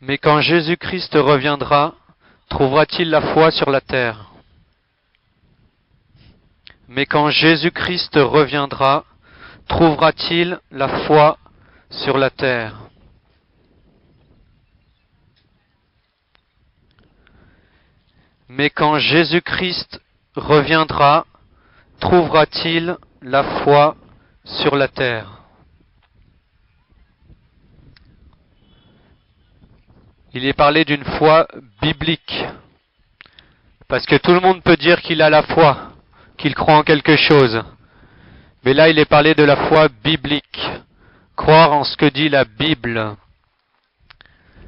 Mais quand Jésus-Christ reviendra, trouvera-t-il la foi sur la terre? Mais quand Jésus-Christ reviendra, trouvera-t-il la foi sur la terre? Mais quand Jésus-Christ reviendra, trouvera-t-il la foi sur la terre? Il est parlé d'une foi biblique. Parce que tout le monde peut dire qu'il a la foi, qu'il croit en quelque chose. Mais là, il est parlé de la foi biblique. Croire en ce que dit la Bible.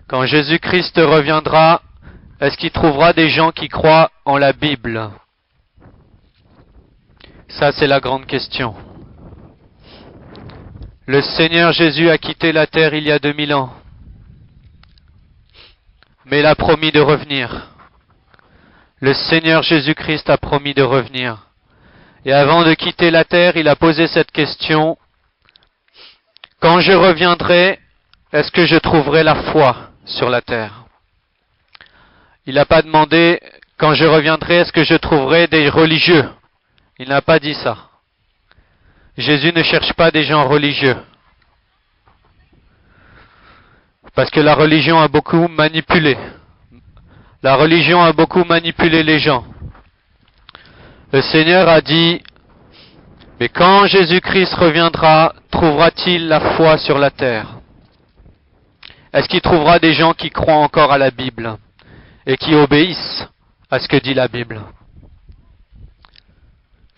Quand Jésus-Christ reviendra, est-ce qu'il trouvera des gens qui croient en la Bible? Ça, c'est la grande question. Le Seigneur Jésus a quitté la terre il y a 2000 ans. Mais il a promis de revenir. Le Seigneur Jésus-Christ a promis de revenir. Et avant de quitter la terre, il a posé cette question. Quand je reviendrai, est-ce que je trouverai la foi sur la terre? Il n'a pas demandé, quand je reviendrai, est-ce que je trouverai des religieux? Il n'a pas dit ça. Jésus ne cherche pas des gens religieux. Parce que la religion a beaucoup manipulé. La religion a beaucoup manipulé les gens. Le Seigneur a dit, mais quand Jésus-Christ reviendra, trouvera-t-il la foi sur la terre? Est-ce qu'il trouvera des gens qui croient encore à la Bible et qui obéissent à ce que dit la Bible?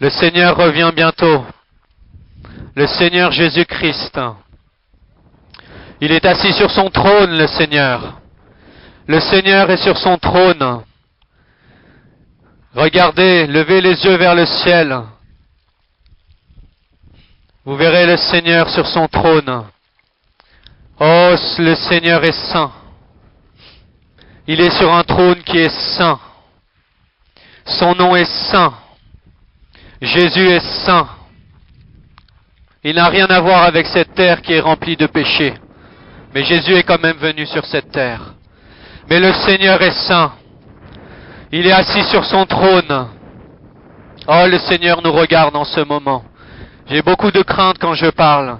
Le Seigneur revient bientôt. Le Seigneur Jésus-Christ. Il est assis sur son trône, le Seigneur. Le Seigneur est sur son trône. Regardez, levez les yeux vers le ciel. Vous verrez le Seigneur sur son trône. Oh, le Seigneur est saint. Il est sur un trône qui est saint. Son nom est saint. Jésus est saint. Il n'a rien à voir avec cette terre qui est remplie de péchés. Mais Jésus est quand même venu sur cette terre. Mais le Seigneur est saint. Il est assis sur son trône. Oh, le Seigneur nous regarde en ce moment. J'ai beaucoup de crainte quand je parle.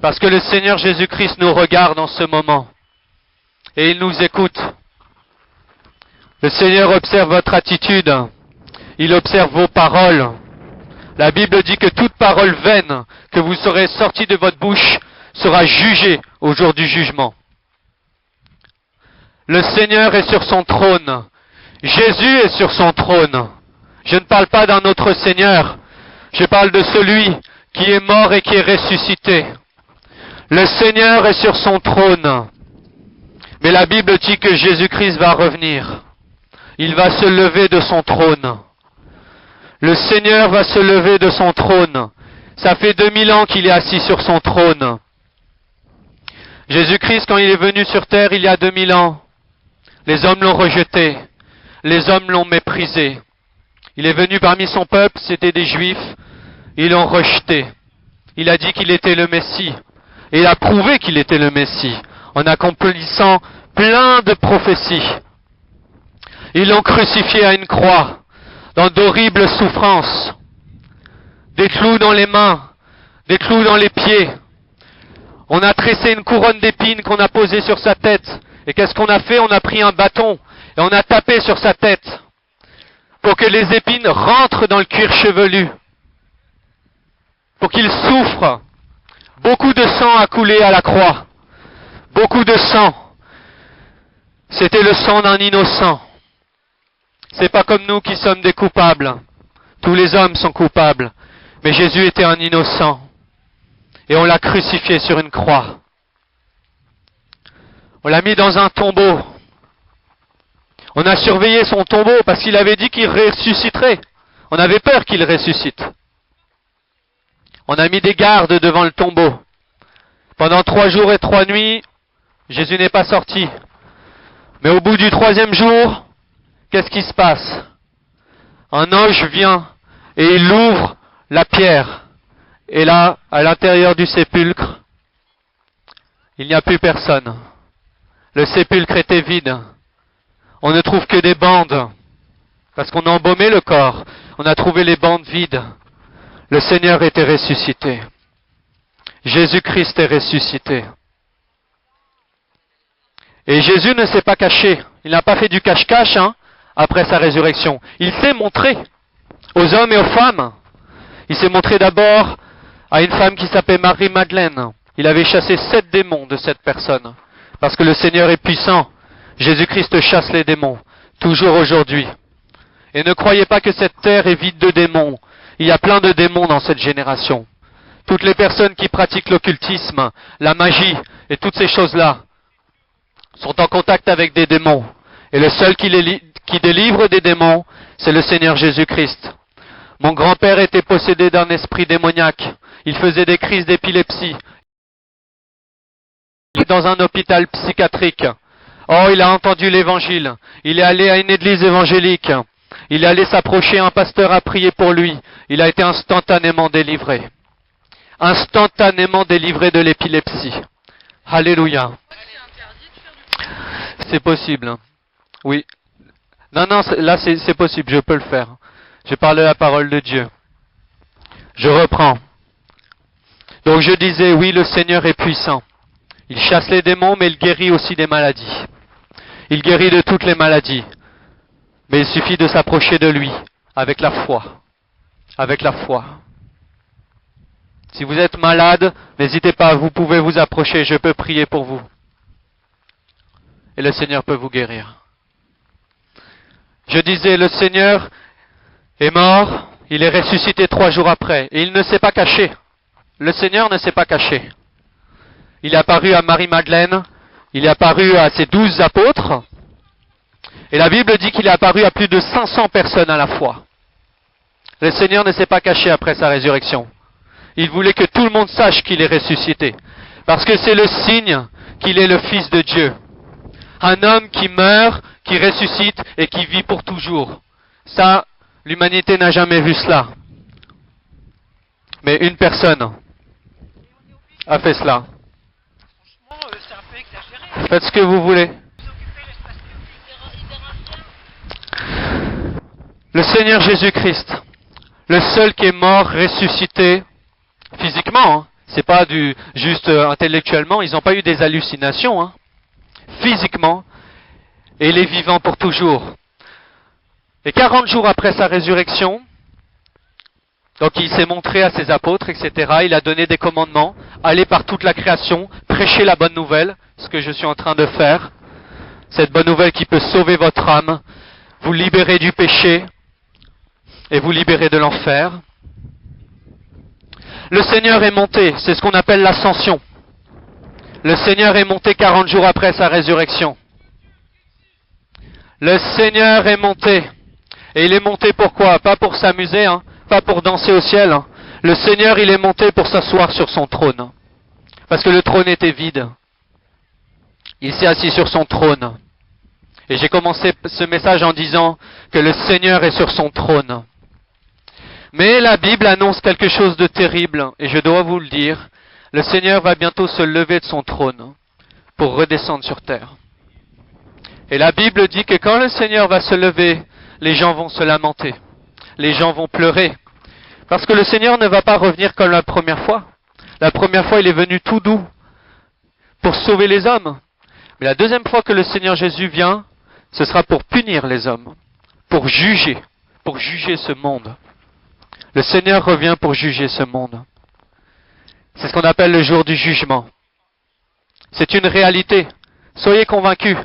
Parce que le Seigneur Jésus-Christ nous regarde en ce moment. Et il nous écoute. Le Seigneur observe votre attitude. Il observe vos paroles. La Bible dit que toute parole vaine que vous serez sortie de votre bouche sera jugée au jour du jugement. Le Seigneur est sur son trône. Jésus est sur son trône. Je ne parle pas d'un autre Seigneur. Je parle de celui qui est mort et qui est ressuscité. Le Seigneur est sur son trône. Mais la Bible dit que Jésus-Christ va revenir. Il va se lever de son trône. Le Seigneur va se lever de son trône. Ça fait 2000 ans qu'il est assis sur son trône. Jésus-Christ, quand il est venu sur terre il y a 2000 ans, les hommes l'ont rejeté. Les hommes l'ont méprisé. Il est venu parmi son peuple, c'était des Juifs. Ils l'ont rejeté. Il a dit qu'il était le Messie. Et il a prouvé qu'il était le Messie, en accomplissant plein de prophéties. Ils l'ont crucifié à une croix, dans d'horribles souffrances. Des clous dans les mains, des clous dans les pieds. On a tressé une couronne d'épines qu'on a posée sur sa tête. Et qu'est-ce qu'on a fait? On a pris un bâton et on a tapé sur sa tête pour que les épines rentrent dans le cuir chevelu, pour qu'il souffre. Beaucoup de sang a coulé à la croix. Beaucoup de sang. C'était le sang d'un innocent. C'est pas comme nous qui sommes des coupables. Tous les hommes sont coupables. Mais Jésus était un innocent. Et on l'a crucifié sur une croix. On l'a mis dans un tombeau. On a surveillé son tombeau parce qu'il avait dit qu'il ressusciterait. On avait peur qu'il ressuscite. On a mis des gardes devant le tombeau. Pendant 3 jours et 3 nuits, Jésus n'est pas sorti. Mais au bout du 3e jour, qu'est-ce qui se passe? Un ange vient et il ouvre la pierre. Et là, à l'intérieur du sépulcre, il n'y a plus personne. Le sépulcre était vide. On ne trouve que des bandes. Parce qu'on a embaumé le corps. On a trouvé les bandes vides. Le Seigneur était ressuscité. Jésus-Christ est ressuscité. Et Jésus ne s'est pas caché. Il n'a pas fait du cache-cache après sa résurrection. Il s'est montré aux hommes et aux femmes. Il s'est montré d'abord à une femme qui s'appelait Marie-Madeleine. Il avait chassé 7 démons de cette personne. Parce que le Seigneur est puissant. Jésus-Christ chasse les démons. Toujours aujourd'hui. Et ne croyez pas que cette terre est vide de démons. Il y a plein de démons dans cette génération. Toutes les personnes qui pratiquent l'occultisme, la magie et toutes ces choses-là sont en contact avec des démons. Et le seul qui délivre des démons, c'est le Seigneur Jésus-Christ. Mon grand-père était possédé d'un esprit démoniaque. Il faisait des crises d'épilepsie. Il est dans un hôpital psychiatrique. Oh, il a entendu l'évangile. Il est allé à une église évangélique. Il est allé s'approcher, un pasteur a prié pour lui. Il a été instantanément délivré. Instantanément délivré de l'épilepsie. Alléluia. C'est possible. Oui. Non, là c'est possible, je peux le faire. J'ai parlé la parole de Dieu. Je reprends. Donc je disais, oui, le Seigneur est puissant. Il chasse les démons, mais il guérit aussi des maladies. Il guérit de toutes les maladies. Mais il suffit de s'approcher de lui, avec la foi. Avec la foi. Si vous êtes malade, n'hésitez pas, vous pouvez vous approcher, je peux prier pour vous. Et le Seigneur peut vous guérir. Je disais, le Seigneur est mort, il est ressuscité 3 jours après, et il ne s'est pas caché. Le Seigneur ne s'est pas caché. Il est apparu à Marie-Madeleine, il est apparu à ses 12 apôtres, et la Bible dit qu'il est apparu à plus de 500 personnes à la fois. Le Seigneur ne s'est pas caché après sa résurrection. Il voulait que tout le monde sache qu'il est ressuscité, parce que c'est le signe qu'il est le Fils de Dieu. Un homme qui meurt, qui ressuscite et qui vit pour toujours. Ça, l'humanité n'a jamais vu cela. Mais une personne a fait cela. C'est un peu exagéré. Faites ce que vous voulez. Le Seigneur Jésus-Christ, le seul qui est mort, ressuscité, physiquement, c'est pas juste intellectuellement, ils n'ont pas eu des hallucinations, physiquement, et il est vivant pour toujours. Et 40 jours après sa résurrection, donc il s'est montré à ses apôtres, etc. Il a donné des commandements, aller par toute la création, prêcher la bonne nouvelle, ce que je suis en train de faire. Cette bonne nouvelle qui peut sauver votre âme, vous libérer du péché et vous libérer de l'enfer. Le Seigneur est monté, c'est ce qu'on appelle l'ascension. Le Seigneur est monté 40 jours après sa résurrection. Le Seigneur est monté. Et il est monté pourquoi? Pas pour s'amuser, pas pour danser au ciel. Le Seigneur, il est monté pour s'asseoir sur son trône. Parce que le trône était vide. Il s'est assis sur son trône. Et j'ai commencé ce message en disant que le Seigneur est sur son trône. Mais la Bible annonce quelque chose de terrible, et je dois vous le dire. Le Seigneur va bientôt se lever de son trône pour redescendre sur terre. Et la Bible dit que quand le Seigneur va se lever, les gens vont se lamenter. Les gens vont pleurer. Parce que le Seigneur ne va pas revenir comme la première fois. La première fois, il est venu tout doux pour sauver les hommes. Mais la deuxième fois que le Seigneur Jésus vient, ce sera pour punir les hommes, pour juger ce monde. Le Seigneur revient pour juger ce monde. C'est ce qu'on appelle le jour du jugement. C'est une réalité. Soyez convaincus.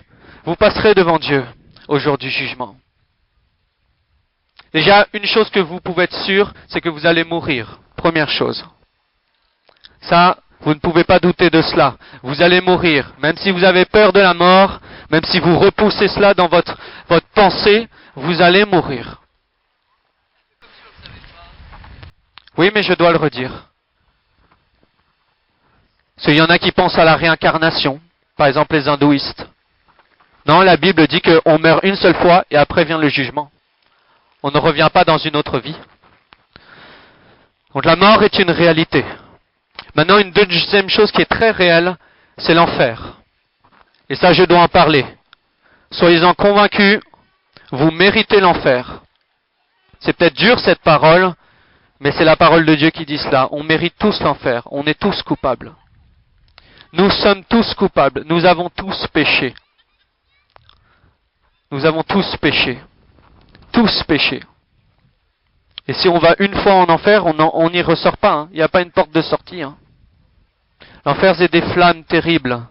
Vous passerez devant Dieu au jour du jugement. Déjà, une chose que vous pouvez être sûr, c'est que vous allez mourir. Première chose. Ça, vous ne pouvez pas douter de cela. Vous allez mourir. Même si vous avez peur de la mort, même si vous repoussez cela dans votre pensée, vous allez mourir. Oui, mais je dois le redire. Parce qu'il y en a qui pensent à la réincarnation. Par exemple, les hindouistes. Non, la Bible dit qu'on meurt une seule fois et après vient le jugement. On ne revient pas dans une autre vie. Donc la mort est une réalité. Maintenant, une deuxième chose qui est très réelle, c'est l'enfer. Et ça, je dois en parler. Soyez-en convaincus, vous méritez l'enfer. C'est peut-être dur cette parole, mais c'est la parole de Dieu qui dit cela. On mérite tous l'enfer, on est tous coupables. Nous sommes tous coupables, nous avons tous péché. Nous avons tous péché. Tous péché. Et si on va une fois en enfer, on n'y ressort pas. Hein. Il n'y a pas une porte de sortie. Hein. L'enfer, c'est des flammes terribles.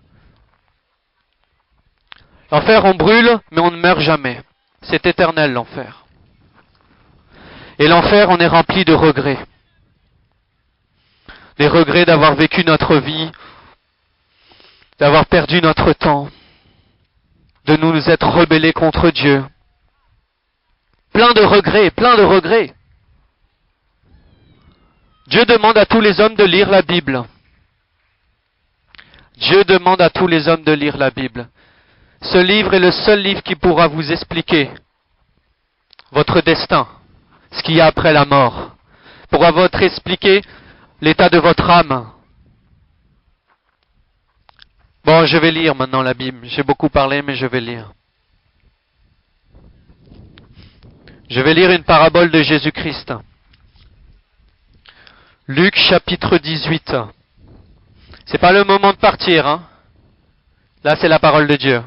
L'enfer, on brûle, mais on ne meurt jamais. C'est éternel, l'enfer. Et l'enfer, on est rempli de regrets. Des regrets d'avoir vécu notre vie, d'avoir perdu notre temps, de nous être rebellés contre Dieu. Plein de regrets, plein de regrets. Dieu demande à tous les hommes de lire la Bible. Dieu demande à tous les hommes de lire la Bible. Ce livre est le seul livre qui pourra vous expliquer votre destin, ce qu'il y a après la mort, pourra vous expliquer l'état de votre âme. Bon, je vais lire maintenant la Bible. J'ai beaucoup parlé, mais je vais lire. Je vais lire une parabole de Jésus-Christ. Luc chapitre 18. C'est pas le moment de partir, hein. Là, c'est la parole de Dieu.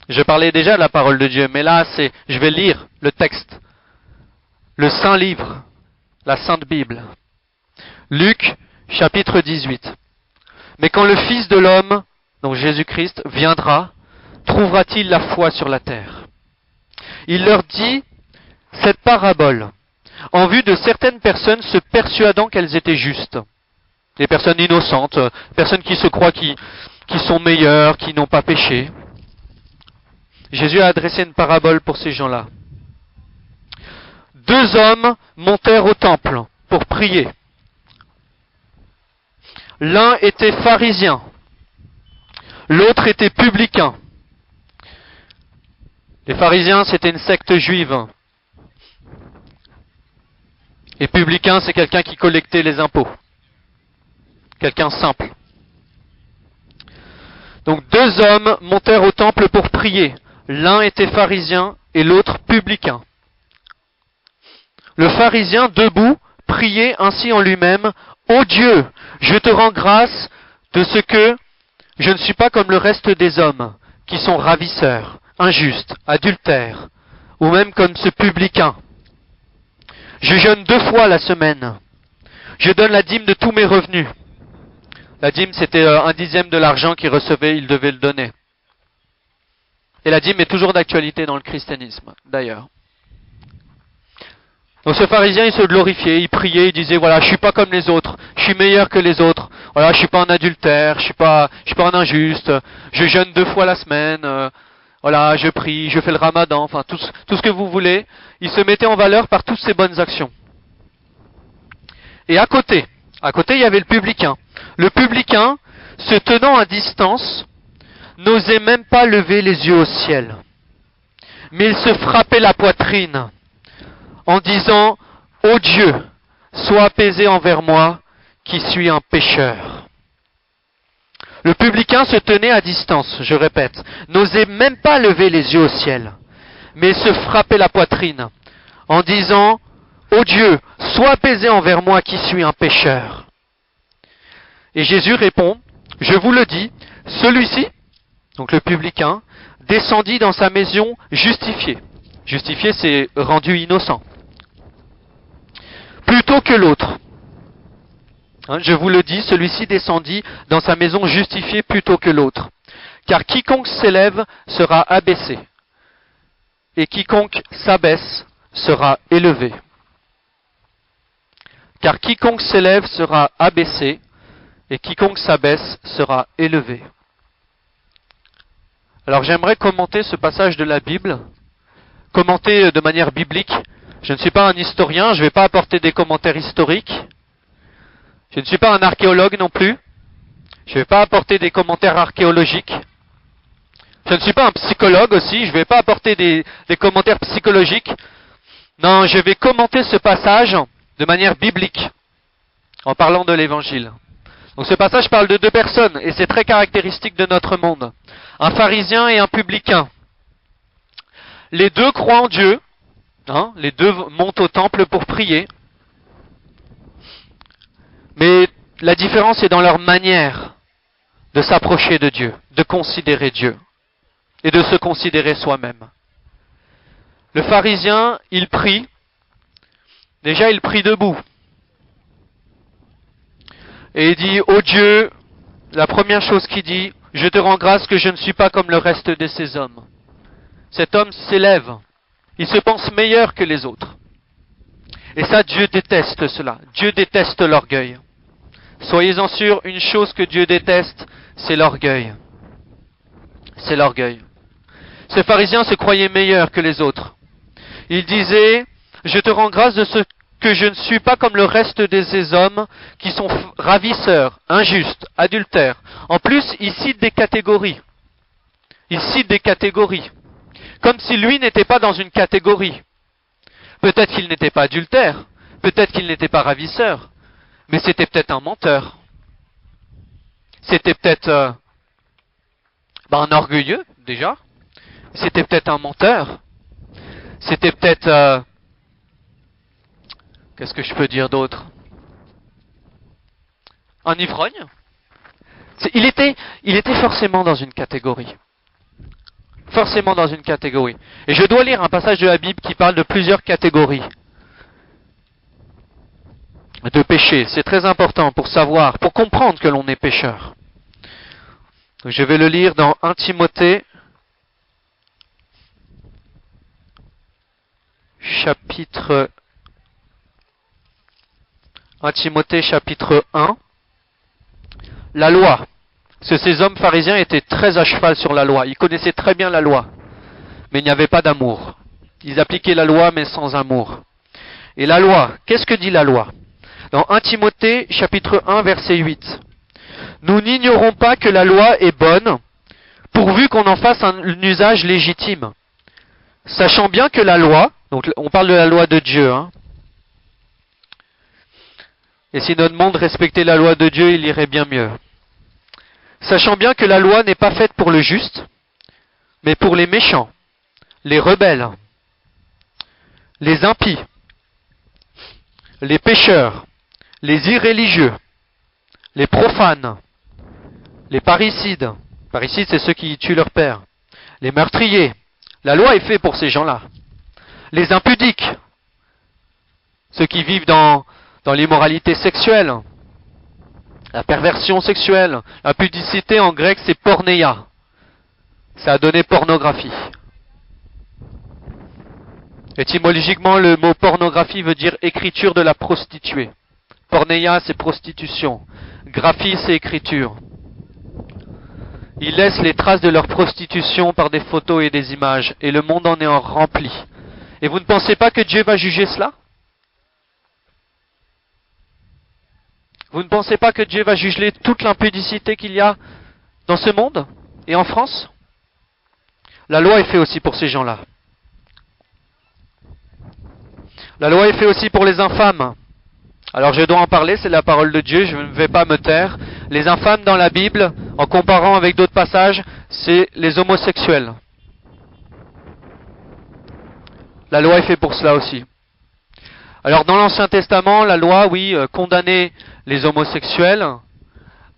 Je parlais déjà de la parole de Dieu, mais là, je vais lire le texte. Le Saint Livre, la Sainte Bible. Luc chapitre 18. Mais quand le Fils de l'homme, donc Jésus-Christ, viendra, trouvera-t-il la foi sur la terre? Il leur dit cette parabole en vue de certaines personnes se persuadant qu'elles étaient justes. Des personnes innocentes, personnes qui se croient qui sont meilleures, qui n'ont pas péché. Jésus a adressé une parabole pour ces gens-là. 2 hommes montèrent au temple pour prier. L'un était pharisien, l'autre était publicain. Les pharisiens, c'était une secte juive. Et publicain, c'est quelqu'un qui collectait les impôts. Quelqu'un simple. Donc 2 hommes montèrent au temple pour prier. L'un était pharisien et l'autre publicain. Le pharisien, debout, priait ainsi en lui-même: Ô Dieu, je te rends grâce de ce que je ne suis pas comme le reste des hommes, qui sont ravisseurs, injustes, adultères, ou même comme ce publicain. Je jeûne 2 fois la semaine. Je donne la dîme de tous mes revenus. La dîme, c'était 1/10 de l'argent qu'il recevait, il devait le donner. Et la dîme est toujours d'actualité dans le christianisme, d'ailleurs. Donc ce pharisien, il se glorifiait, il priait, il disait, voilà, je suis pas comme les autres, je suis meilleur que les autres, voilà, je suis pas un adultère, je suis pas un injuste, je jeûne 2 fois la semaine, voilà, je prie, je fais le ramadan, enfin, tout ce que vous voulez. Il se mettait en valeur par toutes ces bonnes actions. Et à côté, il y avait le publicain. Le publicain, se tenant à distance, n'osait même pas lever les yeux au ciel. Mais il se frappait la poitrine en disant: Ô Dieu, sois apaisé envers moi, qui suis un pécheur. Le publicain se tenait à distance, je répète, n'osait même pas lever les yeux au ciel, mais se frappait la poitrine en disant: Ô Dieu, sois apaisé envers moi, qui suis un pécheur. Et Jésus répond: Je vous le dis, celui-ci, donc le publicain, descendit dans sa maison justifié. Justifié, c'est rendu innocent. Plutôt que l'autre. Je vous le dis, celui-ci descendit dans sa maison justifié plutôt que l'autre. Car quiconque s'élève sera abaissé, et quiconque s'abaisse sera élevé. Car quiconque s'élève sera abaissé, et quiconque s'abaisse sera élevé. Alors j'aimerais commenter ce passage de la Bible, commenter de manière biblique. Je ne suis pas un historien, je ne vais pas apporter des commentaires historiques. Je ne suis pas un archéologue non plus. Je ne vais pas apporter des commentaires archéologiques. Je ne suis pas un psychologue aussi, je ne vais pas apporter des commentaires psychologiques. Non, je vais commenter ce passage de manière biblique, en parlant de l'Évangile. Donc ce passage parle de deux personnes, et c'est très caractéristique de notre monde. Un pharisien et un publicain. Les deux croient en Dieu, les deux montent au temple pour prier, mais la différence est dans leur manière de s'approcher de Dieu, de considérer Dieu, et de se considérer soi-même. Le pharisien, il prie, déjà il prie debout, et il dit, ô Dieu, la première chose qu'il dit, je te rends grâce que je ne suis pas comme le reste de ces hommes. Cet homme s'élève, il se pense meilleur que les autres. Et ça, Dieu déteste cela. Dieu déteste l'orgueil. Soyez-en sûrs, une chose que Dieu déteste, c'est l'orgueil. C'est l'orgueil. Ce pharisien se croyait meilleur que les autres. Il disait, je te rends grâce de ce que je ne suis pas comme le reste de ces hommes qui sont ravisseurs, injustes, adultères. En plus, il cite des catégories. Il cite des catégories. Comme si lui n'était pas dans une catégorie. Peut-être qu'il n'était pas adultère, peut-être qu'il n'était pas ravisseur, mais c'était peut-être un menteur. C'était peut-être un orgueilleux, déjà. C'était peut-être un menteur. C'était peut-être... qu'est-ce que je peux dire d'autre? Un ivrogne. Il était forcément dans une catégorie. Forcément dans une catégorie. Et je dois lire un passage de la Bible qui parle de plusieurs catégories de péché. C'est très important pour savoir, pour comprendre que l'on est pécheur. Donc je vais le lire dans 1 Timothée, chapitre 1. La loi. Ces hommes pharisiens étaient très à cheval sur la loi. Ils connaissaient très bien la loi. Mais il n'y avait pas d'amour. Ils appliquaient la loi, mais sans amour. Et la loi, qu'est-ce que dit la loi? Dans 1 Timothée, chapitre 1, verset 8. Nous n'ignorons pas que la loi est bonne, pourvu qu'on en fasse un usage légitime. Sachant bien que la loi, donc on parle de la loi de Dieu, et si notre monde respectait la loi de Dieu, il irait bien mieux. Sachant bien que la loi n'est pas faite pour le juste, mais pour les méchants, les rebelles, les impies, les pécheurs, les irréligieux, les profanes, les parricides. Parricides, c'est ceux qui tuent leur père. Les meurtriers. La loi est faite pour ces gens-là. Les impudiques, ceux qui vivent dans l'immoralité sexuelle, la perversion sexuelle. La pudicité en grec, c'est porneia. Ça a donné pornographie. Étymologiquement, le mot pornographie veut dire écriture de la prostituée. Porneia, c'est prostitution. Graphie, c'est écriture. Ils laissent les traces de leur prostitution par des photos et des images, et le monde en est rempli. Et vous ne pensez pas que Dieu va juger cela? Vous ne pensez pas que Dieu va juger toute l'impudicité qu'il y a dans ce monde et en France? La loi est faite aussi pour ces gens-là. La loi est faite aussi pour les infâmes. Alors je dois en parler, c'est la parole de Dieu, je ne vais pas me taire. Les infâmes dans la Bible, en comparant avec d'autres passages, c'est les homosexuels. La loi est faite pour cela aussi. Alors dans l'Ancien Testament, la loi, oui, condamnait les homosexuels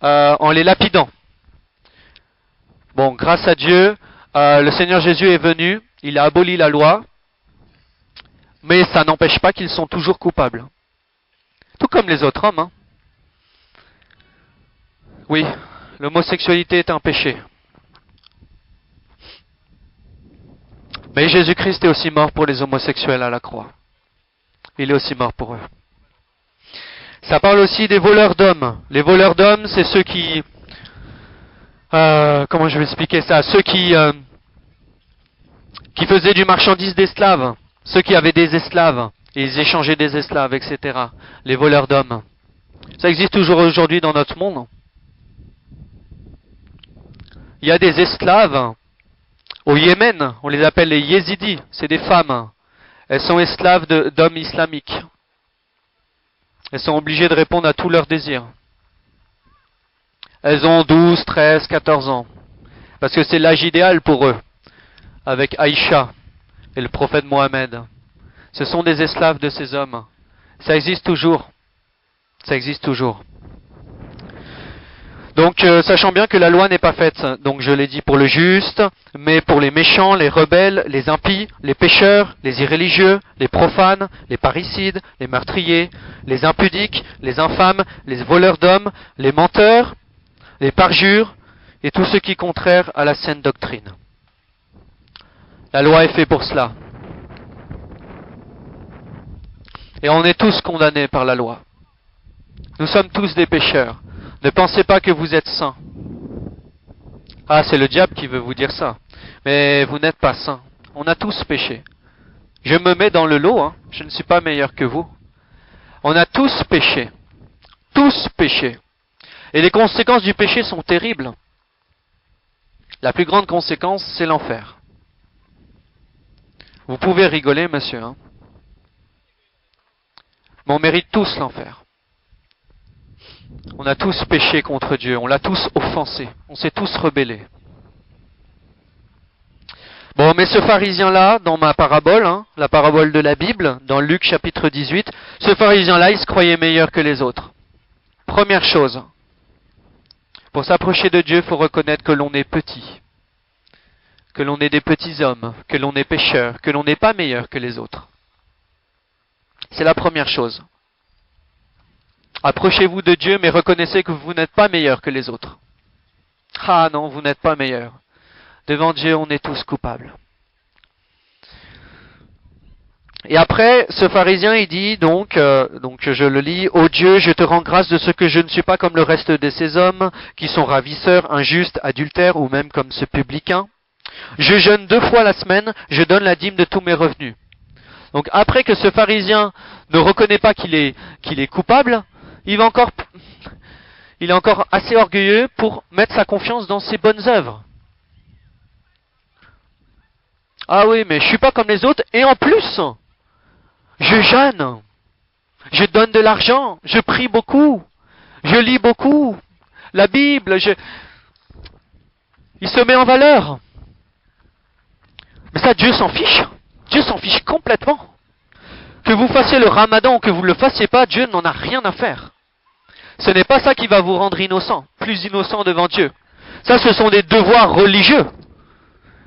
en les lapidant. Bon, grâce à Dieu, le Seigneur Jésus est venu, il a aboli la loi, mais ça n'empêche pas qu'ils sont toujours coupables. Tout comme les autres hommes. Oui, l'homosexualité est un péché. Mais Jésus-Christ est aussi mort pour les homosexuels à la croix. Il est aussi mort pour eux. Ça parle aussi des voleurs d'hommes. Les voleurs d'hommes, c'est ceux qui... comment je vais expliquer ça? Ceux qui faisaient du marchandise d'esclaves. Ceux qui avaient des esclaves. Et ils échangeaient des esclaves, etc. Les voleurs d'hommes. Ça existe toujours aujourd'hui dans notre monde. Il y a des esclaves au Yémen. On les appelle les Yézidis. C'est des femmes. Elles sont esclaves d'hommes islamiques. Elles sont obligées de répondre à tous leurs désirs. Elles ont 12, 13, 14 ans. Parce que c'est l'âge idéal pour eux, avec Aïcha et le prophète Mohammed. Ce sont des esclaves de ces hommes. Ça existe toujours. Ça existe toujours. Donc, sachant bien que la loi n'est pas faite, donc je l'ai dit pour le juste, mais pour les méchants, les rebelles, les impies, les pécheurs, les irréligieux, les profanes, les parricides, les meurtriers, les impudiques, les infâmes, les voleurs d'hommes, les menteurs, les parjures, et tout ce qui est contraire à la saine doctrine. La loi est faite pour cela. Et on est tous condamnés par la loi. Nous sommes tous des pécheurs. Ne pensez pas que vous êtes saints. Ah, c'est le diable qui veut vous dire ça. Mais vous n'êtes pas saints. On a tous péché. Je me mets dans le lot, hein. Je ne suis pas meilleur que vous. On a tous péché. Tous péché. Et les conséquences du péché sont terribles. La plus grande conséquence, c'est l'enfer. Vous pouvez rigoler, monsieur, hein. Mais on mérite tous l'enfer. On a tous péché contre Dieu, on l'a tous offensé, on s'est tous rebellés. Bon, mais ce pharisien-là, dans ma parabole, hein, la parabole de la Bible, dans Luc chapitre 18, ce pharisien-là, il se croyait meilleur que les autres. Première chose, pour s'approcher de Dieu, il faut reconnaître que l'on est petit, que l'on est des petits hommes, que l'on est pécheurs, que l'on n'est pas meilleur que les autres. C'est la première chose. Approchez-vous de Dieu, mais reconnaissez que vous n'êtes pas meilleur que les autres. Ah non, vous n'êtes pas meilleur. Devant Dieu, on est tous coupables. Et après, ce pharisien, il dit donc je le lis, « Ô Dieu, je te rends grâce de ce que je ne suis pas comme le reste de ces hommes, qui sont ravisseurs, injustes, adultères, ou même comme ce publicain. Je jeûne 2 fois la semaine, je donne la dîme de tous mes revenus. » Donc après que ce pharisien ne reconnaît pas qu'il est coupable, il est encore assez orgueilleux pour mettre sa confiance dans ses bonnes œuvres. Ah oui, mais je suis pas comme les autres, et en plus, je jeûne, je donne de l'argent, je prie beaucoup, je lis beaucoup, la Bible, il se met en valeur. Mais ça, Dieu s'en fiche. Dieu s'en fiche complètement. Que vous fassiez le ramadan ou que vous ne le fassiez pas, Dieu n'en a rien à faire. Ce n'est pas ça qui va vous rendre innocent, plus innocent devant Dieu. Ça, ce sont des devoirs religieux.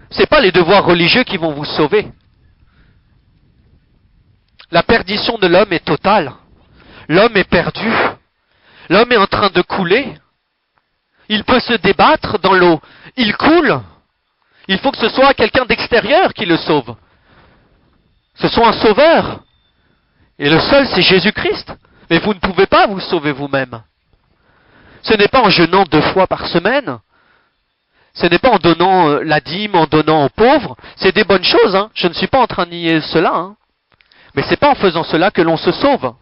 Ce n'est pas les devoirs religieux qui vont vous sauver. La perdition de l'homme est totale. L'homme est perdu. L'homme est en train de couler. Il peut se débattre dans l'eau. Il coule. Il faut que ce soit quelqu'un d'extérieur qui le sauve. Ce soit un sauveur. Et le seul, c'est Jésus-Christ. Mais vous ne pouvez pas vous sauver vous-même. Ce n'est pas en jeûnant 2 fois par semaine. Ce n'est pas en donnant la dîme, en donnant aux pauvres. C'est des bonnes choses, hein. Je ne suis pas en train de nier cela, hein. Mais c'est pas en faisant cela que l'on se sauve.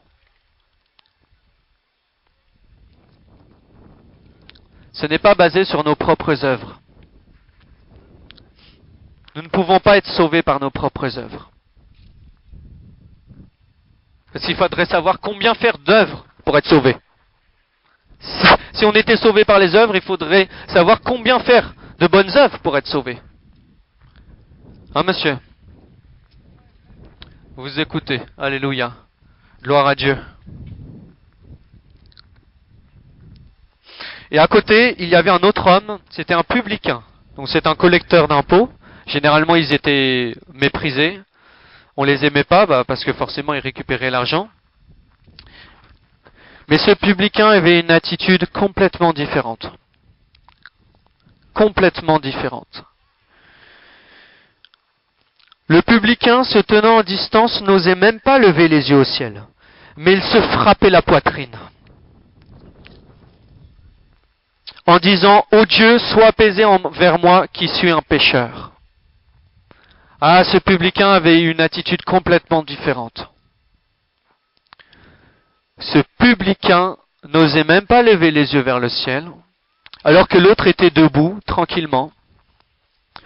Ce n'est pas basé sur nos propres œuvres. Nous ne pouvons pas être sauvés par nos propres œuvres. Parce qu'il faudrait savoir combien faire d'œuvres pour être sauvé. Si on était sauvé par les œuvres, il faudrait savoir combien faire de bonnes œuvres pour être sauvé. Hein, monsieur? Vous écoutez. Alléluia. Gloire à Dieu. Et à côté, il y avait un autre homme, c'était un publicain. Donc c'est un collecteur d'impôts. Généralement, ils étaient méprisés. On les aimait pas, parce que forcément, ils récupéraient l'argent. Mais ce publicain avait une attitude complètement différente. Complètement différente. Le publicain, se tenant en distance, n'osait même pas lever les yeux au ciel, mais il se frappait la poitrine, en disant « Ô Dieu, sois apaisé envers moi qui suis un pécheur. » Ah, ce publicain avait une attitude complètement différente. Ce publicain n'osait même pas lever les yeux vers le ciel, alors que l'autre était debout, tranquillement.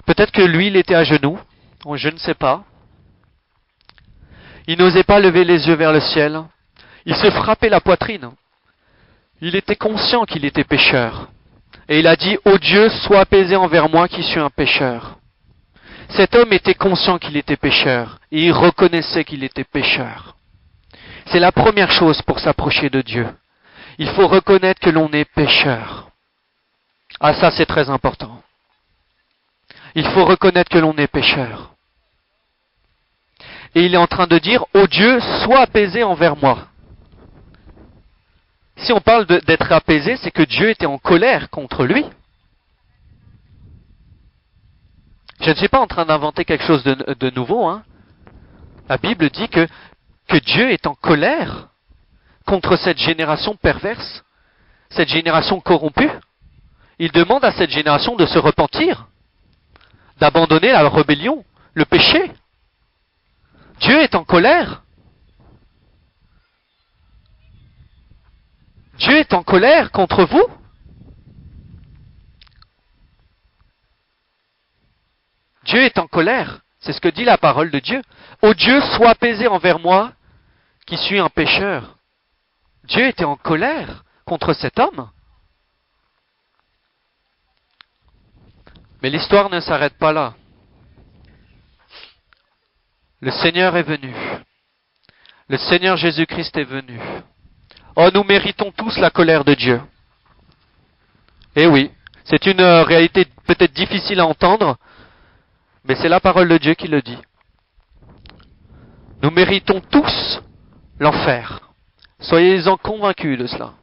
Peut-être que lui, il était à genoux, je ne sais pas. Il n'osait pas lever les yeux vers le ciel. Il se frappait la poitrine. Il était conscient qu'il était pécheur. Et il a dit, ô Dieu, sois apaisé envers moi qui suis un pécheur. Cet homme était conscient qu'il était pécheur, et il reconnaissait qu'il était pécheur. C'est la première chose pour s'approcher de Dieu. Il faut reconnaître que l'on est pécheur. Ah, ça c'est très important. Il faut reconnaître que l'on est pécheur. Et il est en train de dire, ô Dieu, sois apaisé envers moi. Si on parle d'être apaisé, c'est que Dieu était en colère contre lui. Je ne suis pas en train d'inventer quelque chose de nouveau. Hein. La Bible dit que Dieu est en colère contre cette génération perverse, cette génération corrompue. Il demande à cette génération de se repentir, d'abandonner la rébellion, le péché. Dieu est en colère. Dieu est en colère contre vous. Dieu est en colère. C'est ce que dit la parole de Dieu. Ô Dieu, sois apaisé envers moi, qui suis un pécheur. Dieu était en colère contre cet homme. Mais l'histoire ne s'arrête pas là. Le Seigneur est venu. Le Seigneur Jésus-Christ est venu. Oh, nous méritons tous la colère de Dieu. Eh oui, c'est une réalité peut-être difficile à entendre, mais c'est la parole de Dieu qui le dit. Nous méritons tous l'enfer. Soyez-en convaincus de cela.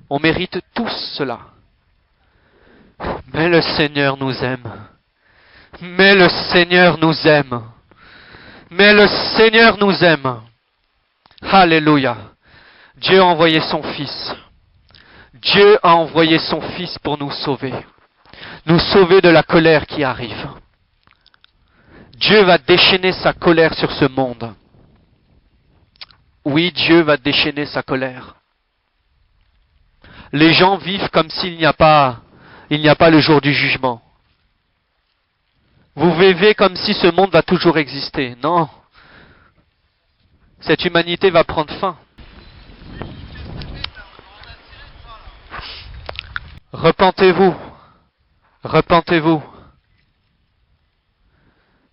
On mérite tous cela. Mais le Seigneur nous aime. Mais le Seigneur nous aime. Mais le Seigneur nous aime. Alléluia. Dieu a envoyé son Fils. Dieu a envoyé son Fils pour nous sauver. Nous sauver de la colère qui arrive. Dieu va déchaîner sa colère sur ce monde. Oui, Dieu va déchaîner sa colère. Les gens vivent comme s'il n'y a pas le jour du jugement. Vous vivez comme si ce monde va toujours exister. Non. Cette humanité va prendre fin. Repentez-vous. Repentez-vous.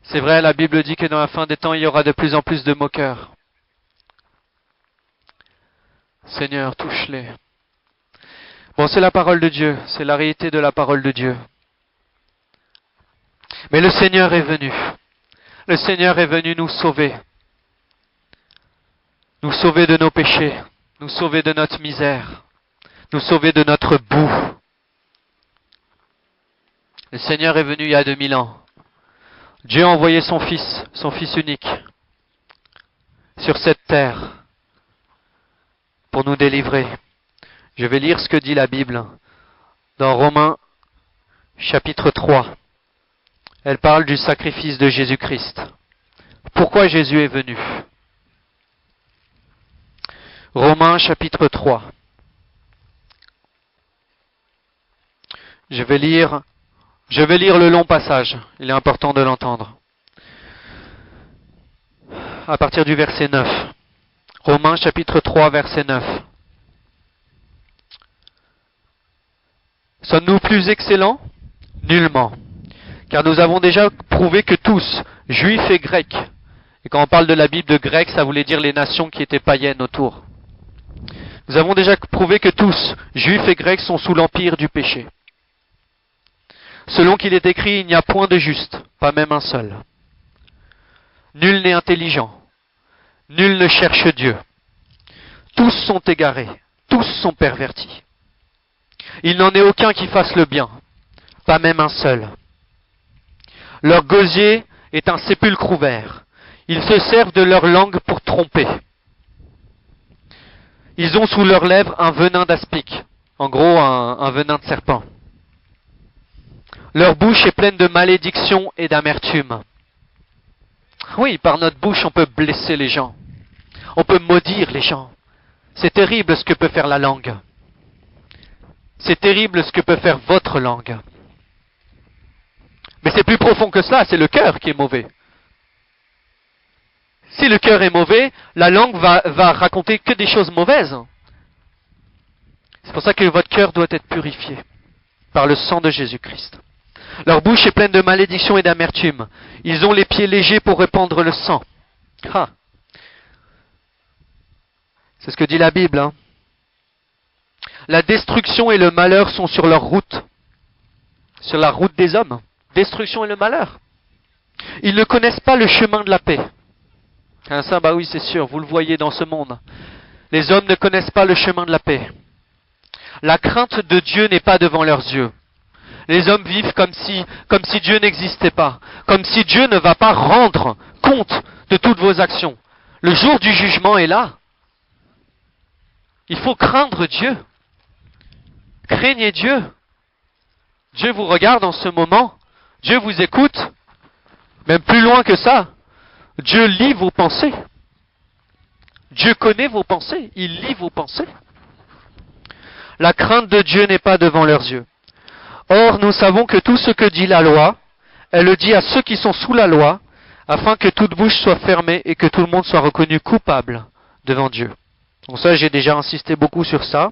C'est vrai, la Bible dit que dans la fin des temps, il y aura de plus en plus de moqueurs. Seigneur, touche-les. Bon, c'est la parole de Dieu. C'est la réalité de la parole de Dieu. Mais le Seigneur est venu. Le Seigneur est venu nous sauver. Nous sauver de nos péchés. Nous sauver de notre misère. Nous sauver de notre boue. Le Seigneur est venu il y a 2000 ans. Dieu a envoyé son Fils unique, sur cette terre, pour nous délivrer. Je vais lire ce que dit la Bible dans Romains chapitre 3. Elle parle du sacrifice de Jésus-Christ. Pourquoi Jésus est venu? Romains chapitre 3. Je vais lire le long passage. Il est important de l'entendre. À partir du verset 9. Romains chapitre 3, verset 9. Sommes-nous plus excellents? Nullement. Car nous avons déjà prouvé que tous, juifs et grecs, et quand on parle de la Bible de grec, ça voulait dire les nations qui étaient païennes autour. Nous avons déjà prouvé que tous, juifs et grecs, sont sous l'empire du péché. Selon qu'il est écrit, il n'y a point de juste, pas même un seul. Nul n'est intelligent, nul ne cherche Dieu. Tous sont égarés, tous sont pervertis. Il n'en est aucun qui fasse le bien, pas même un seul. Leur gosier est un sépulcre ouvert. Ils se servent de leur langue pour tromper. Ils ont sous leurs lèvres un venin d'aspic, en gros un venin de serpent. Leur bouche est pleine de malédiction et d'amertume. Oui, par notre bouche, on peut blesser les gens. On peut maudire les gens. C'est terrible ce que peut faire la langue. C'est terrible ce que peut faire votre langue. Mais c'est plus profond que cela, c'est le cœur qui est mauvais. Si le cœur est mauvais, la langue va raconter que des choses mauvaises. C'est pour ça que votre cœur doit être purifié par le sang de Jésus-Christ. Leur bouche est pleine de malédiction et d'amertume. Ils ont les pieds légers pour répandre le sang. Ah. C'est ce que dit la Bible. Hein. La destruction et le malheur sont sur leur route. Sur la route des hommes. Destruction et le malheur. Ils ne connaissent pas le chemin de la paix. Ah, ça, bah oui, c'est sûr, vous le voyez dans ce monde. Les hommes ne connaissent pas le chemin de la paix. La crainte de Dieu n'est pas devant leurs yeux. Les hommes vivent comme si Dieu n'existait pas. Comme si Dieu ne va pas rendre compte de toutes vos actions. Le jour du jugement est là. Il faut craindre Dieu. Craignez Dieu. Dieu vous regarde en ce moment. Dieu vous écoute. Même plus loin que ça. Dieu lit vos pensées. Dieu connaît vos pensées. Il lit vos pensées. La crainte de Dieu n'est pas devant leurs yeux. Or, nous savons que tout ce que dit la loi, elle le dit à ceux qui sont sous la loi, afin que toute bouche soit fermée et que tout le monde soit reconnu coupable devant Dieu. Donc ça, j'ai déjà insisté beaucoup sur ça.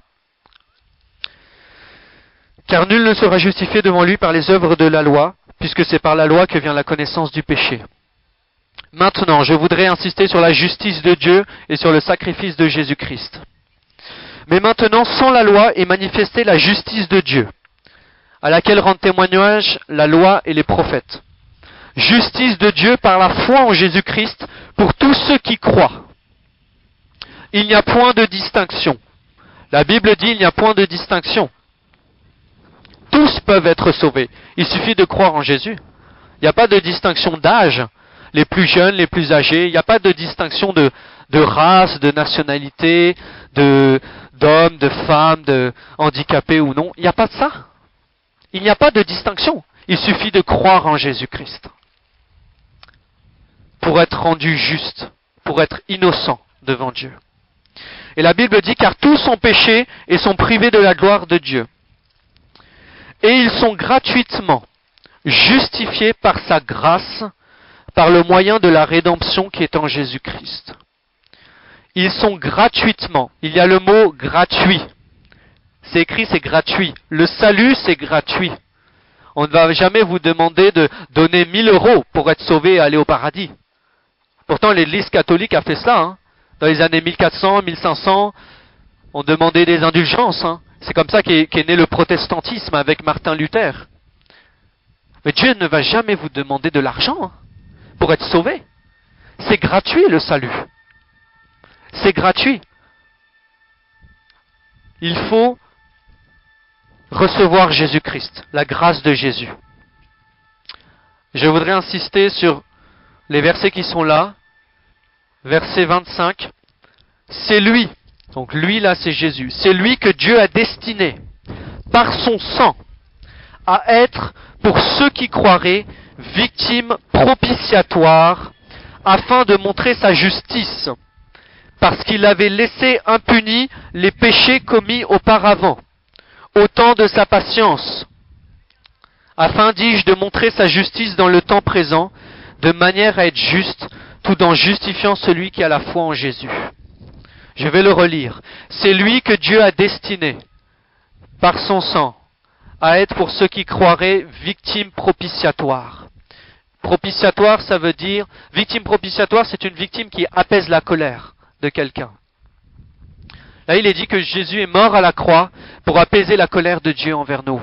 Car nul ne sera justifié devant lui par les œuvres de la loi, puisque c'est par la loi que vient la connaissance du péché. Maintenant, je voudrais insister sur la justice de Dieu et sur le sacrifice de Jésus-Christ. Mais maintenant, sans la loi est manifestée la justice de Dieu, à laquelle rendent témoignage la loi et les prophètes. Justice de Dieu par la foi en Jésus-Christ pour tous ceux qui croient. Il n'y a point de distinction. La Bible dit il n'y a point de distinction. Tous peuvent être sauvés. Il suffit de croire en Jésus. Il n'y a pas de distinction d'âge. Les plus jeunes, les plus âgés. Il n'y a pas de distinction de race, de nationalité, d'hommes, de femmes, de handicapés ou non. Il n'y a pas de ça. Il n'y a pas de distinction. Il suffit de croire en Jésus-Christ pour être rendu juste, pour être innocent devant Dieu. Et la Bible dit, car tous ont péché et sont privés de la gloire de Dieu. Et ils sont gratuitement justifiés par sa grâce, par le moyen de la rédemption qui est en Jésus-Christ. Ils sont gratuitement. Il y a le mot gratuit. C'est écrit, c'est gratuit. Le salut, c'est gratuit. On ne va jamais vous demander de donner 1000 € pour être sauvé et aller au paradis. Pourtant, l'Église catholique a fait ça. Hein. Dans les années 1400, 1500, on demandait des indulgences. Hein. C'est comme ça qu'est né le protestantisme avec Martin Luther. Mais Dieu ne va jamais vous demander de l'argent hein, pour être sauvé. C'est gratuit le salut. C'est gratuit. Il faut recevoir Jésus-Christ, la grâce de Jésus. Je voudrais insister sur les versets qui sont là. Verset 25. C'est lui, donc lui là c'est Jésus, c'est lui que Dieu a destiné par son sang à être pour ceux qui croiraient victime propitiatoire afin de montrer sa justice parce qu'il avait laissé impunis les péchés commis auparavant au temps de sa patience, afin, dis-je, de montrer sa justice dans le temps présent, de manière à être juste, tout en justifiant celui qui a la foi en Jésus. Je vais le relire. C'est lui que Dieu a destiné, par son sang, à être pour ceux qui croiraient victime propitiatoire. Propitiatoire, ça veut dire, victime propitiatoire, c'est une victime qui apaise la colère de quelqu'un. Là, il est dit que Jésus est mort à la croix pour apaiser la colère de Dieu envers nous.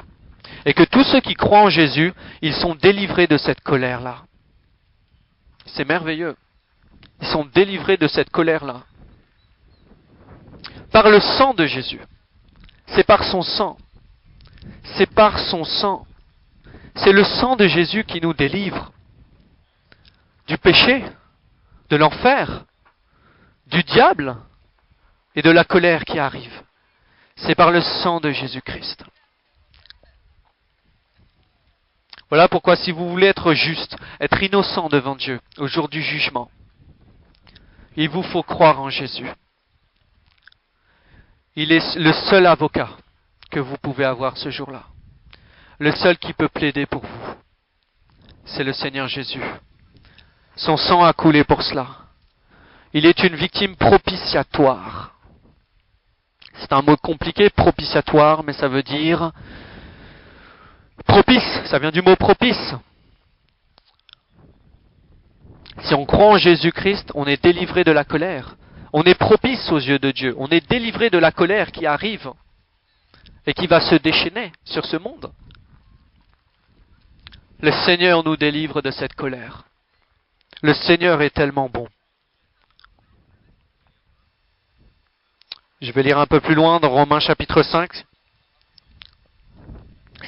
Et que tous ceux qui croient en Jésus, ils sont délivrés de cette colère-là. C'est merveilleux. Ils sont délivrés de cette colère-là. Par le sang de Jésus. C'est par son sang. C'est par son sang. C'est le sang de Jésus qui nous délivre du péché, de l'enfer, du diable et de la colère qui arrive. C'est par le sang de Jésus-Christ. Voilà pourquoi si vous voulez être juste, être innocent devant Dieu au jour du jugement, il vous faut croire en Jésus. Il est le seul avocat que vous pouvez avoir ce jour-là. Le seul qui peut plaider pour vous. C'est le Seigneur Jésus. Son sang a coulé pour cela. Il est une victime propitiatoire. C'est un mot compliqué, propitiatoire, mais ça veut dire propice, ça vient du mot propice. Si on croit en Jésus-Christ, on est délivré de la colère. On est propice aux yeux de Dieu. On est délivré de la colère qui arrive et qui va se déchaîner sur ce monde. Le Seigneur nous délivre de cette colère. Le Seigneur est tellement bon. Je vais lire un peu plus loin dans Romains chapitre 5.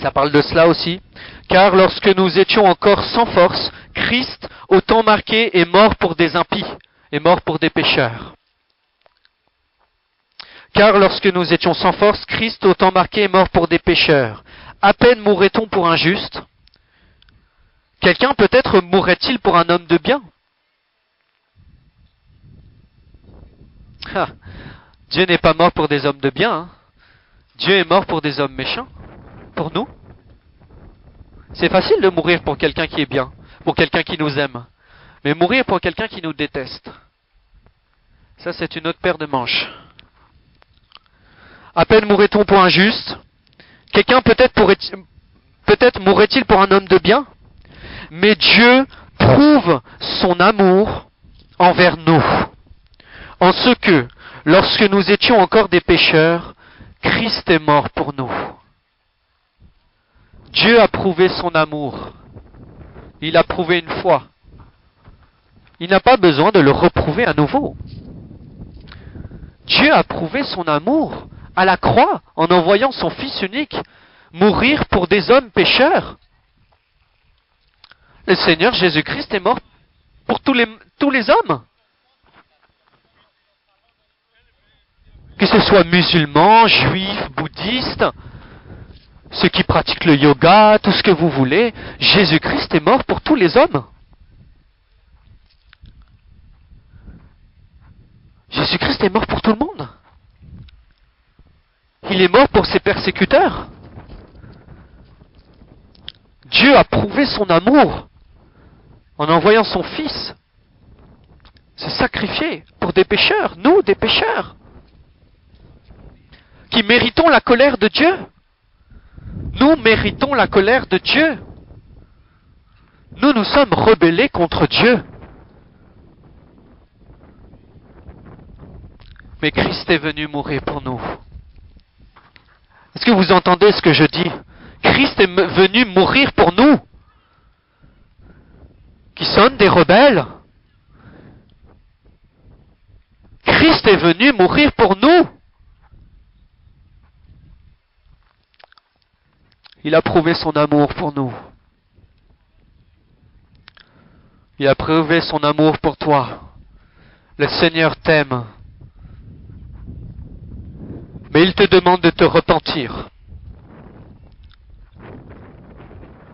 Ça parle de cela aussi. Car lorsque nous étions encore sans force, Christ, au temps marqué, est mort pour des impies, est mort pour des pécheurs. Car lorsque nous étions sans force, Christ, au temps marqué, est mort pour des pécheurs. À peine mourrait-on pour un juste. Quelqu'un peut-être mourrait-il pour un homme de bien? Ah, Dieu n'est pas mort pour des hommes de bien. Hein. Dieu est mort pour des hommes méchants. Pour nous. C'est facile de mourir pour quelqu'un qui est bien, pour quelqu'un qui nous aime. Mais mourir pour quelqu'un qui nous déteste, ça c'est une autre paire de manches. À peine mourrait-on pour un juste. Quelqu'un peut-être mourrait-il pour un homme de bien. Mais Dieu prouve son amour envers nous. En ce que, lorsque nous étions encore des pécheurs, Christ est mort pour nous. Dieu a prouvé son amour. Il a prouvé une fois. Il n'a pas besoin de le reprouver à nouveau. Dieu a prouvé son amour à la croix en envoyant son Fils unique mourir pour des hommes pécheurs. Le Seigneur Jésus-Christ est mort pour tous les hommes. Que ce soit musulmans, juifs, bouddhistes, ceux qui pratiquent le yoga, tout ce que vous voulez, Jésus-Christ est mort pour tous les hommes. Jésus-Christ est mort pour tout le monde. Il est mort pour ses persécuteurs. Dieu a prouvé son amour en envoyant son Fils se sacrifier pour des pécheurs, nous, des pécheurs, qui méritons la colère de Dieu. Nous méritons la colère de Dieu. Nous nous sommes rebellés contre Dieu. Mais Christ est venu mourir pour nous. Est-ce que vous entendez ce que je dis? Christ est venu mourir pour nous, qui sommes des rebelles. Christ est venu mourir pour nous. Il a prouvé son amour pour nous. Il a prouvé son amour pour toi. Le Seigneur t'aime. Mais il te demande de te repentir.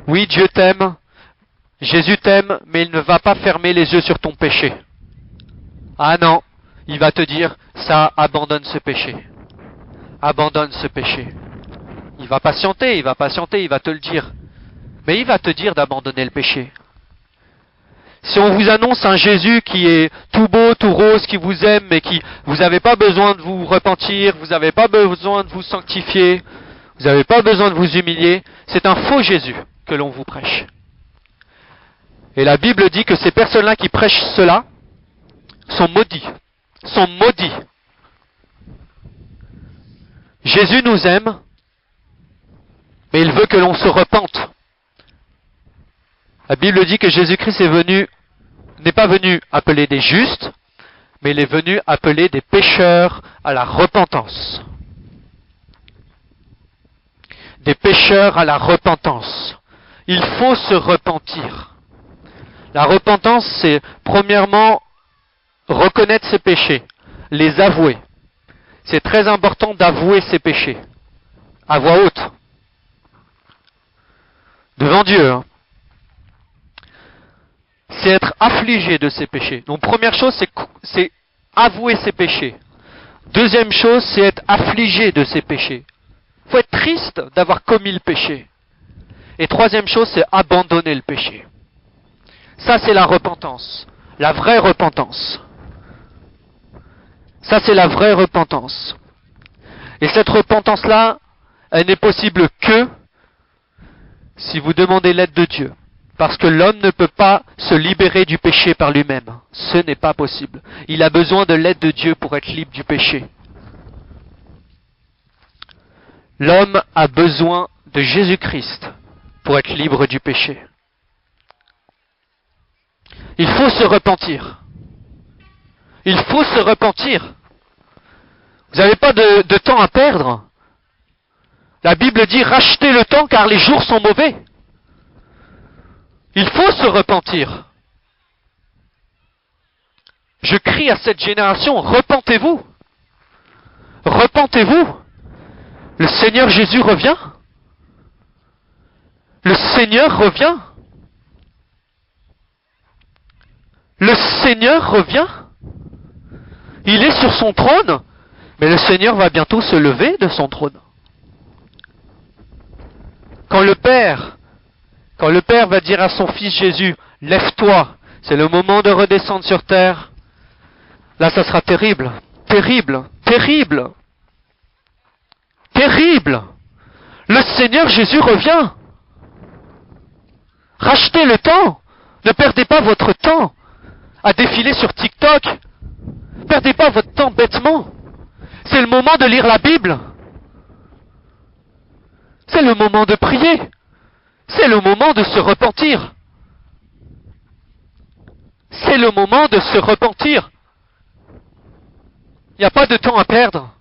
Oui, Dieu t'aime, Jésus t'aime, mais il ne va pas fermer les yeux sur ton péché. Ah non, il va te dire, ça, abandonne ce péché. Abandonne ce péché. Il va patienter, il va te le dire. Mais il va te dire d'abandonner le péché. Si on vous annonce un Jésus qui est tout beau, tout rose, qui vous aime, mais qui, vous n'avez pas besoin de vous repentir, vous n'avez pas besoin de vous sanctifier, vous n'avez pas besoin de vous humilier, c'est un faux Jésus que l'on vous prêche. Et la Bible dit que ces personnes-là qui prêchent cela sont maudits. Sont maudits. Jésus nous aime, mais il veut que l'on se repente. La Bible dit que Jésus-Christ n'est pas venu appeler des justes, mais il est venu appeler des pécheurs à la repentance. Des pécheurs à la repentance. Il faut se repentir. La repentance, c'est premièrement reconnaître ses péchés, les avouer. C'est très important d'avouer ses péchés, à voix haute, devant Dieu. C'est être affligé de ses péchés. Donc première chose, c'est avouer ses péchés. Deuxième chose, c'est être affligé de ses péchés. Il faut être triste d'avoir commis le péché. Et troisième chose, c'est abandonner le péché. Ça, c'est la repentance. La vraie repentance. Ça, c'est la vraie repentance. Et cette repentance-là, elle n'est possible que si vous demandez l'aide de Dieu. Parce que l'homme ne peut pas se libérer du péché par lui-même. Ce n'est pas possible. Il a besoin de l'aide de Dieu pour être libre du péché. L'homme a besoin de Jésus-Christ pour être libre du péché. Il faut se repentir. Il faut se repentir. Vous n'avez pas de temps à perdre. La Bible dit « Rachetez le temps car les jours sont mauvais ». Il faut se repentir. Je crie à cette génération, repentez-vous. Repentez-vous. Le Seigneur Jésus revient. Le Seigneur revient. Le Seigneur revient. Il est sur son trône, mais le Seigneur va bientôt se lever de son trône. Quand le Père va dire à son Fils Jésus, lève-toi, c'est le moment de redescendre sur terre, là ça sera terrible, terrible, terrible, terrible. Le Seigneur Jésus revient. Rachetez le temps. Ne perdez pas votre temps à défiler sur TikTok. Perdez pas votre temps bêtement. C'est le moment de lire la Bible. C'est le moment de prier. C'est le moment de se repentir. C'est le moment de se repentir. Il n'y a pas de temps à perdre.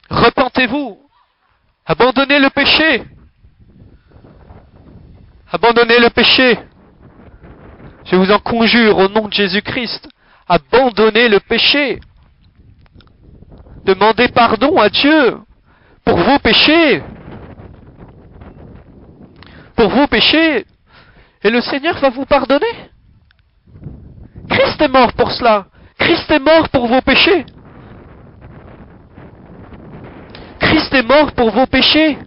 Repentez-vous. Abandonnez le péché. Abandonnez le péché. Je vous en conjure au nom de Jésus-Christ. Abandonnez le péché. Demandez pardon à Dieu pour vos péchés. Pour vos péchés. Et le Seigneur va vous pardonner. Christ est mort pour cela. Christ est mort pour vos péchés. Christ est mort pour vos péchés.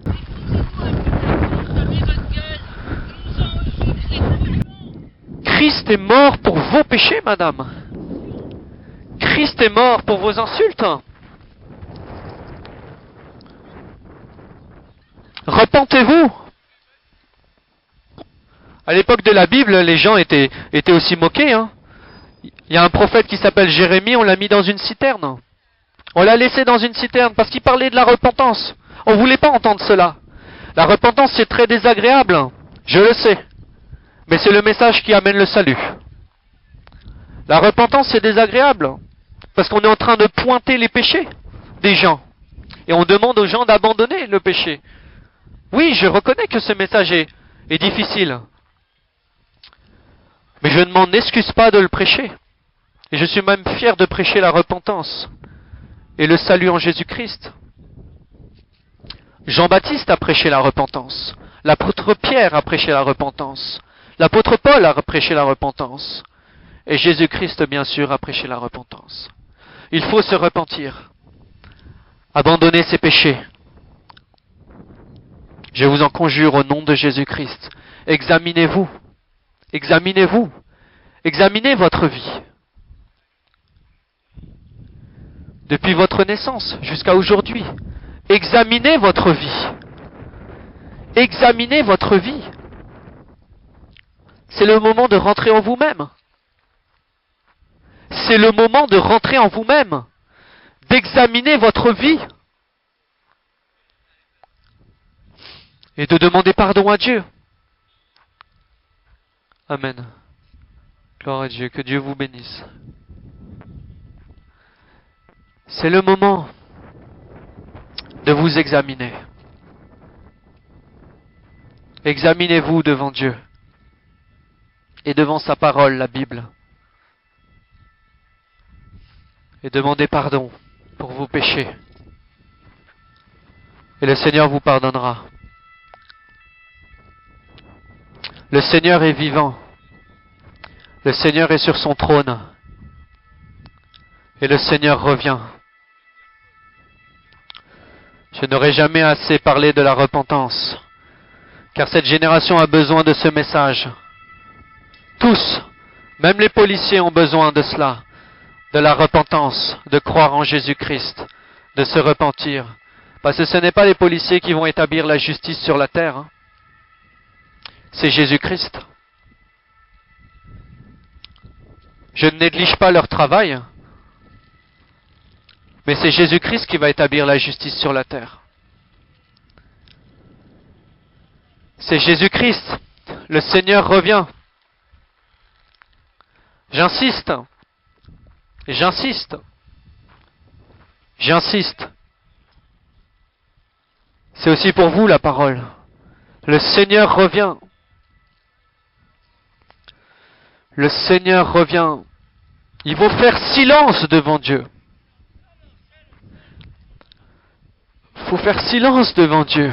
Christ est mort pour vos péchés, madame. Christ est mort pour vos insultes. Repentez-vous. À l'époque de la Bible, les gens étaient aussi moqués. Il y a un prophète qui s'appelle Jérémie, on l'a mis dans une citerne. On l'a laissé dans une citerne parce qu'il parlait de la repentance. On ne voulait pas entendre cela. La repentance, c'est très désagréable. Je le sais. Mais c'est le message qui amène le salut. La repentance, c'est désagréable. Parce qu'on est en train de pointer les péchés des gens. Et on demande aux gens d'abandonner le péché. Oui, je reconnais que ce message est difficile. Mais je ne m'en excuse pas de le prêcher. Et je suis même fier de prêcher la repentance et le salut en Jésus-Christ. Jean-Baptiste a prêché la repentance. L'apôtre Pierre a prêché la repentance. L'apôtre Paul a prêché la repentance. Et Jésus-Christ, bien sûr, a prêché la repentance. Il faut se repentir. Abandonner ses péchés. Je vous en conjure au nom de Jésus-Christ. Examinez-vous. Examinez-vous. Examinez votre vie. Depuis votre naissance jusqu'à aujourd'hui. Examinez votre vie. Examinez votre vie. C'est le moment de rentrer en vous-même. C'est le moment de rentrer en vous-même. D'examiner votre vie. Et de demander pardon à Dieu. Amen. Gloire à Dieu, que Dieu vous bénisse. C'est le moment de vous examiner. Examinez-vous devant Dieu et devant sa parole, la Bible. Et demandez pardon pour vos péchés. Et le Seigneur vous pardonnera. Le Seigneur est vivant. Le Seigneur est sur son trône. Et le Seigneur revient. Je n'aurai jamais assez parlé de la repentance, car cette génération a besoin de ce message. Tous, même les policiers ont besoin de cela. de la repentance, de croire en Jésus-Christ, de se repentir. Parce que ce n'est pas les policiers qui vont établir la justice sur la terre, hein. C'est Jésus-Christ. Je ne néglige pas leur travail, mais c'est Jésus-Christ qui va établir la justice sur la terre. C'est Jésus-Christ. Le Seigneur revient. J'insiste. J'insiste. J'insiste. C'est aussi pour vous la parole. Le Seigneur revient. Le Seigneur revient. Il faut faire silence devant Dieu. Il faut faire silence devant Dieu.